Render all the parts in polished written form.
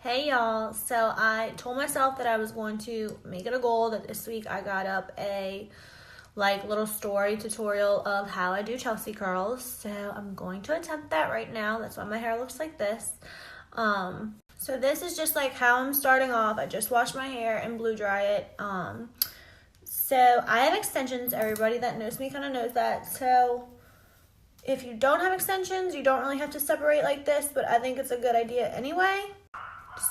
Hey y'all, so I told myself that I was going to make it a goal that this week I got up a little story tutorial of how I do Chelsey curls. So I'm going to attempt that right now. That's why my hair looks like this. So this is just like how I'm starting off. I just washed my hair and blow dry it. So I have extensions. Everybody that knows me kind of knows that. So if you don't have extensions, you don't really have to separate like this, but I think it's a good idea anyway.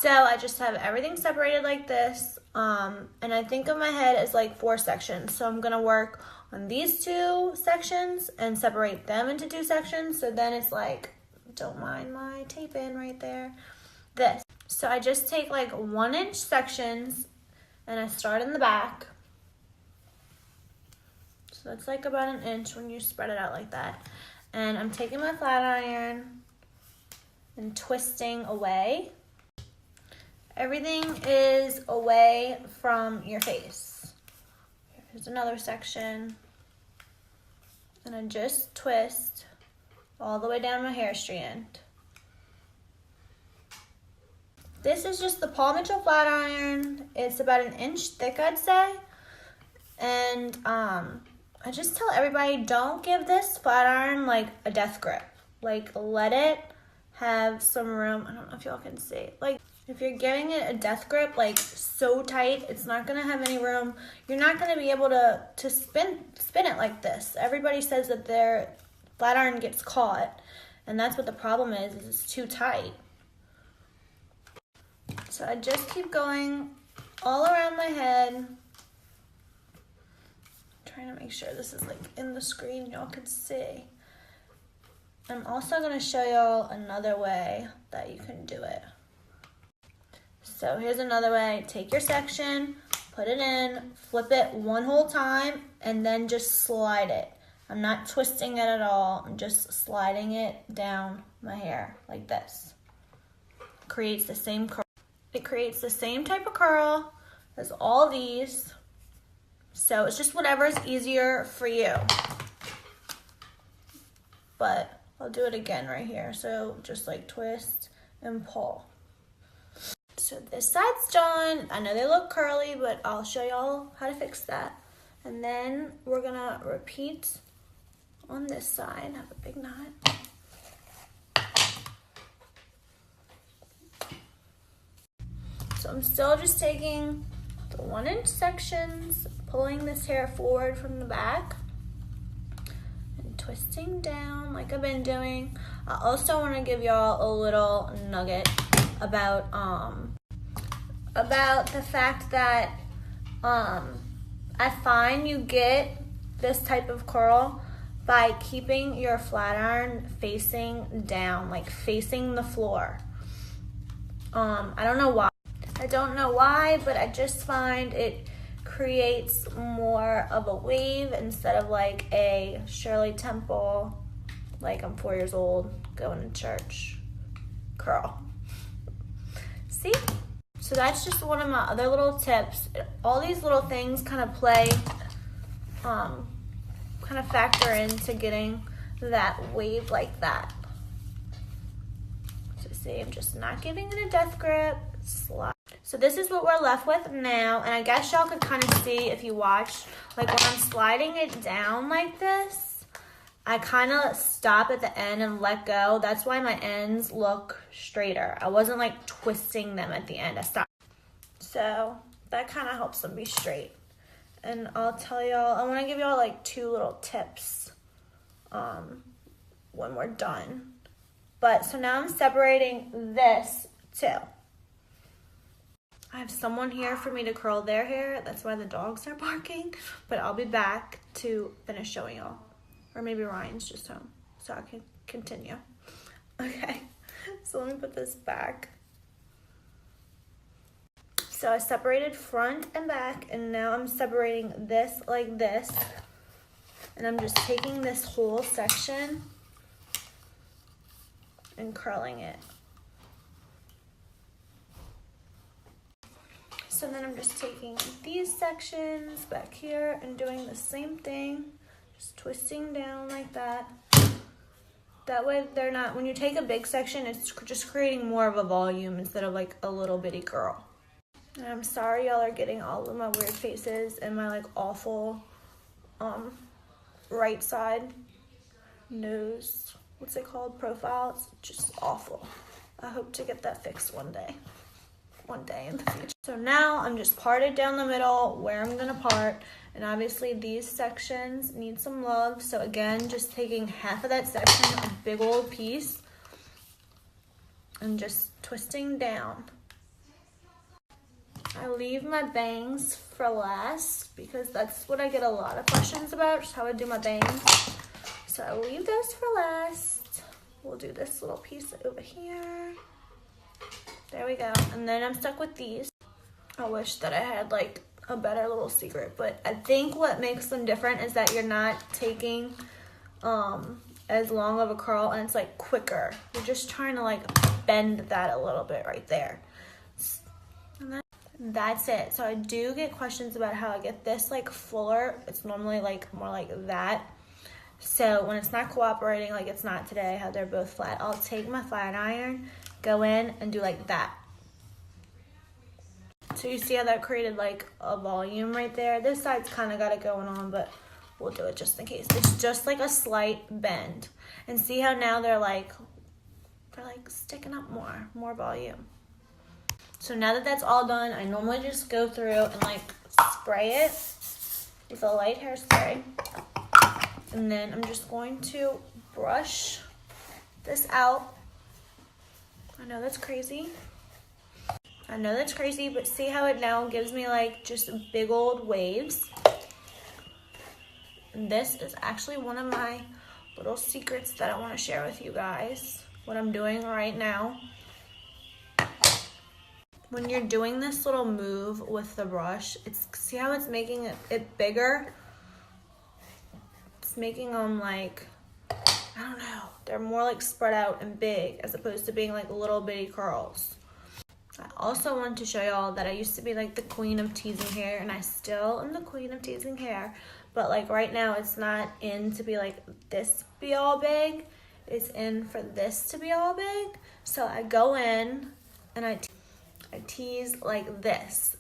So I just have everything separated like this, and I think of my head as like 4 sections. So I'm going to work on these 2 sections and separate them into 2 sections. So then it's like, don't mind my tape in right there, this. So I just take like 1-inch sections and I start in the back. So that's like about 1 inch when you spread it out like that. And I'm taking my flat iron and twisting away. Everything is away from your face. Here's another section. And I just twist all the way down my hair strand. This is just the Paul Mitchell flat iron. It's about 1 inch thick, I'd say. And I just tell everybody, don't give this flat iron like a death grip. Like, let it have some room. I don't know if y'all can see. Like, if you're giving it a death grip, like so tight, it's not gonna have any room. You're not gonna be able to spin it like this. Everybody says that their flat iron gets caught, and that's what the problem is it's too tight. So I just keep going all around my head. I'm trying to make sure this is like in the screen, y'all can see. I'm also gonna show y'all another way that you can do it. So here's another way. Take your section, put it in, flip it one whole time, and then just slide it. I'm not twisting it at all. I'm just sliding it down my hair like this. Creates the same curl. It creates the same type of curl as all these. So it's just whatever is easier for you. But I'll do it again right here. So just like twist and pull. So this side's done. I know they look curly, but I'll show y'all how to fix that. And then we're gonna repeat on this side. Have a big knot. So I'm still just taking the 1-inch sections, pulling this hair forward from the back, and twisting down like I've been doing. I also want to give y'all a little nugget about the fact that I find you get this type of curl by keeping your flat iron facing down, like facing the floor. I don't know why. But I just find it creates more of a wave instead of like a Shirley Temple, like I'm 4 years old going to church curl. See? So that's just one of my other little tips. All these little things kind of play, kind of factor into getting that wave like that. So see, I'm just not giving it a death grip. Slide. So this is what we're left with now, and I guess y'all could kind of see if you watch, like when I'm sliding it down like this, I kind of stop at the end and let go. That's why my ends look straighter. I wasn't like twisting them at the end. I stopped. So that kind of helps them be straight. And I'll tell y'all, I want to give y'all like 2 little tips when we're done. But so now I'm separating this too. I have someone here for me to curl their hair. That's why the dogs are barking. But I'll be back to finish showing y'all. Or maybe Ryan's just home, so I can continue. Okay, so let me put this back. So I separated front and back, and now I'm separating this like this. And I'm just taking this whole section and curling it. So then I'm just taking these sections back here and doing the same thing. Just twisting down like that. That way they're not, when you take a big section, it's just creating more of a volume instead of like a little bitty curl. And I'm sorry y'all are getting all of my weird faces and my like awful right side nose, what's it called, profile. It's just awful. I hope to get that fixed one day in the future. So now I'm just parted down the middle where I'm gonna part, and obviously these sections need some love. So again, just taking half of that section, a big old piece, and just twisting down. I leave my bangs for last because that's what I get a lot of questions about, just how I do my bangs. So I leave those for last. We'll do this little piece over here. There we go. And then I'm stuck with these. I wish that I had like a better little secret, but I think what makes them different is that you're not taking as long of a curl, and it's like quicker. You're just trying to like bend that a little bit right there. And that's it. So I do get questions about how I get this like fuller. It's normally like more like that. So when it's not cooperating, like it's not today, how they're both flat, I'll take my flat iron, go in and do like that. So you see how that created like a volume right there? This side's kind of got it going on, but we'll do it just in case. It's just like a slight bend. And see how now they're like sticking up more volume. So now that that's all done, I normally just go through and like spray it with a light hairspray. And then I'm just going to brush this out. I know that's crazy. But see how it now gives me like just big old waves. And this is actually one of my little secrets that I want to share with you guys. What I'm doing right now. When you're doing this little move with the brush, see how it's making it bigger? It's making them like, I don't know, they're more like spread out and big as opposed to being like little bitty curls. I also wanted to show y'all that I used to be like the queen of teasing hair, and I still am the queen of teasing hair, but like right now it's not in to be like this be all big, it's in for this to be all big. So I go in and I tease like this.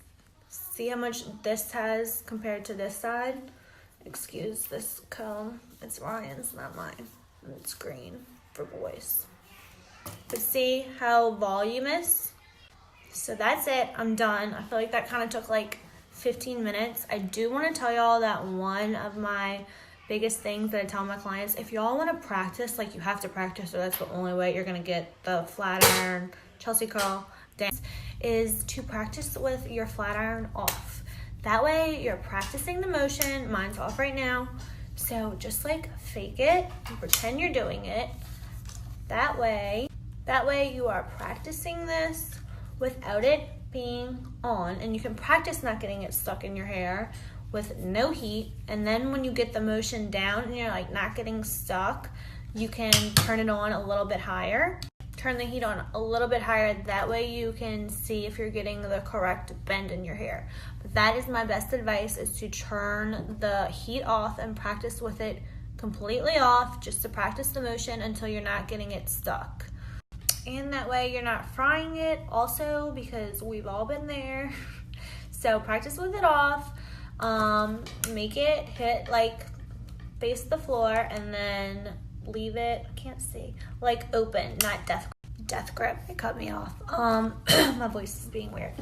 See how much this has compared to this side? Excuse this comb, it's Ryan's, not mine. And it's green for boys. But see how voluminous? So that's it, I'm done. I feel like that kind of took like 15 minutes. I do want to tell y'all that one of my biggest things that I tell my clients, if y'all want to practice, like you have to practice, or that's the only way you're going to get the flat iron Chelsey curl dance, is to practice with your flat iron off. That way you're practicing the motion. Mine's off right now. So just like fake it and pretend you're doing it. That way you are practicing this without it being on, and you can practice not getting it stuck in your hair with no heat. And then when you get the motion down and you're like not getting stuck, you can turn it on a little bit higher. Turn the heat on a little bit higher. That way you can see if you're getting the correct bend in your hair. But that is my best advice, is to turn the heat off and practice with it completely off, just to practice the motion until you're not getting it stuck. And that way you're not frying it also, because we've all been there. So practice with it off. Make it hit like face the floor, and then leave it, I can't see, like open, not death grip. It cut me off. My voice is being weird.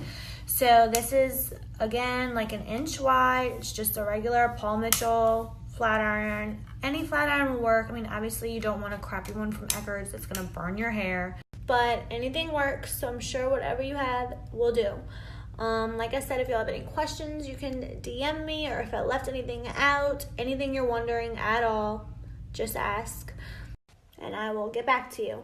So this is again like an inch wide. It's just a regular Paul Mitchell flat iron. Any flat iron will work. I mean, obviously you don't want a crappy one from Eckerd's. It's gonna burn your hair, but anything works. So I'm sure whatever you have will do. Like I said, if y'all have any questions, you can DM me, or if I left anything out, anything you're wondering at all, just ask and I will get back to you.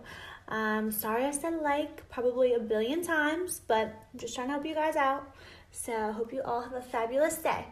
Sorry I said like probably a billion times, but I'm just trying to help you guys out. So I hope you all have a fabulous day.